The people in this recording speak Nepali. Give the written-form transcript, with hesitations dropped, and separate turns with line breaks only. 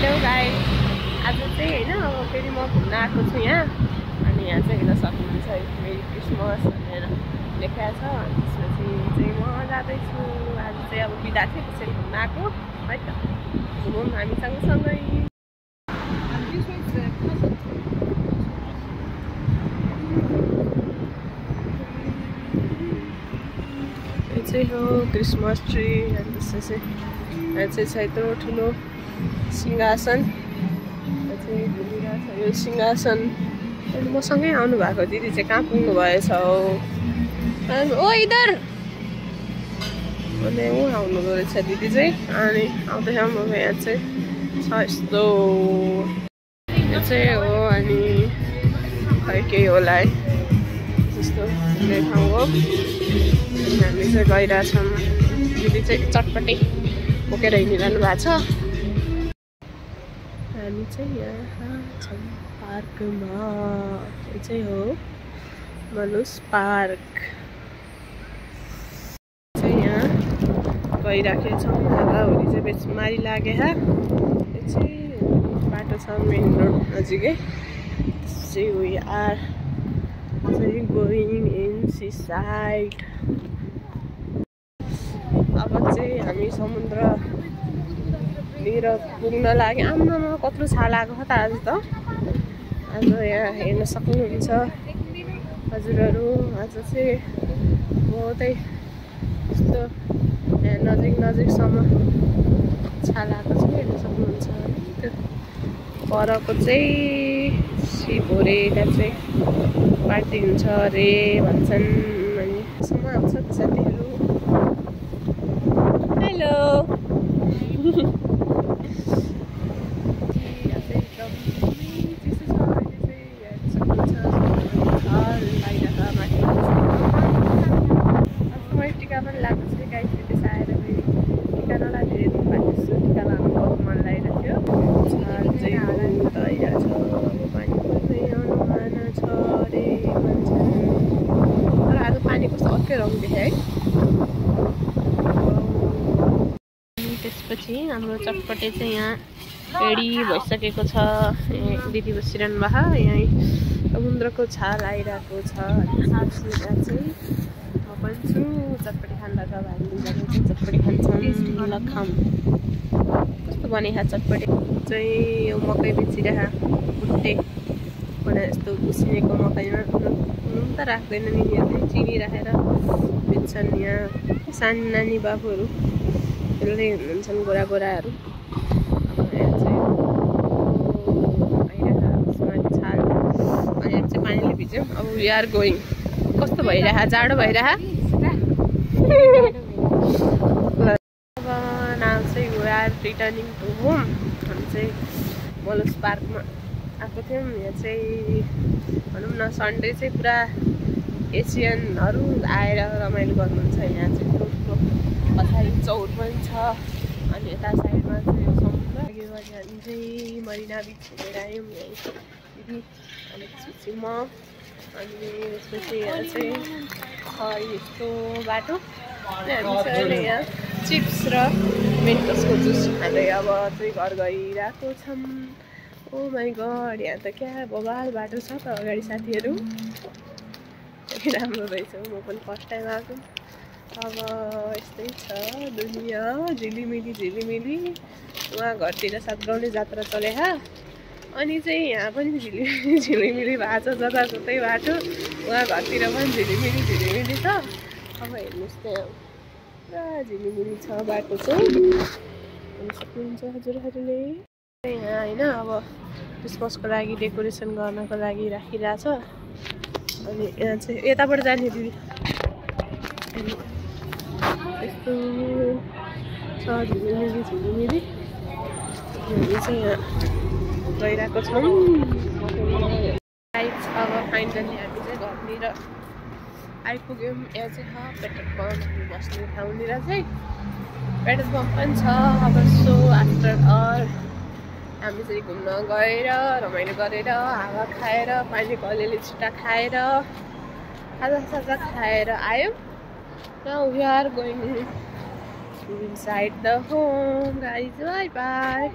हेलो गाइस, आज चाहिँ हैन अब फेरि म घुम्न आएको छु यहाँ। अनि यहाँ चाहिँ हेर्न सक्नुहुन्छ मेरी क्रिसमस भनेर लेखेको छ। अनि त्यसपछि चाहिँ म जाँदैछु। आज चाहिँ अब बिदा थियो त्यसरी घुम्न आएको है त। घुमौँ हामी सँगसँगै। यो चाहिँ हो क्रिसमस ट्री। अनि त्यसपछि यहाँ चाहिँ छ यत्रो ठुलो सिंहासन चाहिँ घुमिरहेको छ। यो सिंहासन अनि मसँगै आउनु भएको दिदी चाहिँ कहाँ पुग्नु भएछ हो। ओ इधर अनि ऊ आउनु रहेछ दिदी चाहिँ। अनि आउँदै म यहाँ चाहिँ छ यस्तो यो चाहिँ हो। अनि खै केही होला है जस्तो हुने ठाउँ हो। हामी चाहिँ गइरहेछौँ। दिदी चाहिँ चटपटे बोकेर हिँडिरहनु भएको छ। हामी चाहिँ यहाँ छौँ पार्कमा। यो चाहिँ हो मनुष पार्क। चाहिँ यहाँ गइराखेको छौँ। हावाहुरी चाहिँ बेसुमारी लागे। यो चाहिँ बाटो छ मेन रोड नजिकै। चाहिँ वी आर चाहिँ गोइङ इन सी साइड। अब चाहिँ हामी समुद्रतिर पुग्न लाग्यो। आम्मामा कत्रो छाला आएको छ त आज त। आज यहाँ हेर्न सक्नुहुन्छ हजुरहरू। आज चाहिँ बहुतै यस्तो यहाँ नजिकसम्म छाला आएको छ हेर्न सक्नुहुन्छ। त्यो परको चाहिँ सिभोरेका चाहिँ पार्टी हुन्छ अरे भन्छन्। अनि यसमा आउँछ साथीहरू। हेलो टिका पनि लाग्छ गाई त्यसो आएर फेरि टिका नलागे धेरै दिन बाद त्यस्तो टिका लानु बहुत मन लागिरहेको थियो। छाल चाहिँ बहुत आइरहेको छ। पानी पर्दै अनुमान छ अरे भन्छन्। तर आज पानी कस्तो अर्कै रङ देखेँ है। अनि त्यसपछि हाम्रो चटपटे चाहिँ यहाँ रेडी भइसकेको छ। दिदी बसिरहनु भएको। यहीँ समुद्रको छाल आइरहेको छ। यहाँ चाहिँ पनि छु चटपटी खाँदा त हामी चटपटी खान्छौँ। ल खाऊँ। कस्तो बनेको चटपटी चाहिँ यो मकै बेचिरहेको भुट्टे बनाएर यस्तो उसिनेको मकैमा नुन त राख्दैन नि। यहाँ चाहिँ चिनी राखेर बेच्छन्। यहाँ सानो नानी बाबुहरू खेल्दै हुनुहुन्छन् गोराहरू। अब यहाँ चाहिँ आइरहेको उस्माली छाल। अनि यहाँ चाहिँ पानीले भिज्यौँ। अब वी आर गोइङ। कस्तो भइरहेको जाडो भइरहेको। अब नाउ चाहिँ we are returning to home. हामी चाहिँ मनुष पार्कमा आएको थियौँ। यहाँ चाहिँ भनौँ न सन्डे चाहिँ पुरा एसियनहरू आएर रमाइलो गर्नुहुन्छ। यहाँ चाहिँ ठुलो पछाडि चौर पनि छ। अनि यता साइडमा चाहिँ समुद्र अघि गएर हामी चाहिँ मरिना बिच घुमेर आयौँ यहीँ दिदी। अनि त्यसपछि म अनि त्यसपछि यहाँ चाहिँ छ यस्तो बाटो। हामी चाहिँ अहिले यहाँ चिप्स र मेन्टसको जुस खाँदै अब चाहिँ घर गइरहेको छौँ। ओ माई गड यहाँ त क्या बबाल बाटो छ त अगाडि साथीहरू। राम्रो रहेछ। म पनि फर्स्ट टाइम आएको। अब यस्तै छ दुनियाँ झिलिमिली। उहाँ घरतिर सातगाउने जात्रा चलेको। अनि चाहिँ यहाँ पनि झिलिमिली भएको छ जताततै बाटो। उहाँ घरतिर पनि झिलिमिली छ। अब हेर्नुहोस् त्यहाँ पुरा झिलिमिली छ बाटो चाहिँ। हेर्न सक्नुहुन्छ हजुरहरूले। यहाँ होइन अब क्रिसमसको लागि डेकोरेसन गर्नको लागि राखिरहेछ। अनि यहाँ चाहिँ यताबाट जाने दिदी यस्तो छ झिलिमिली। हामी चाहिँ यहाँ गइरहेको छौँ। अब फाइनली हामी चाहिँ घरनिर आइपुग्यौँ। यहाँ चाहिँ पेट्रोल पम्प हामी बस्ने ठाउँनिर चाहिँ पेट्रोल पम्प पनि छ। अब सो आफ्टर अल हामी चाहिँ घुम्न गएर रमाइलो गरेर हावा खाएर पानीको अलिअलि छिटा खाएर खाजा खाएर आयौँ। Now we are going inside the home, guys. Bye bye.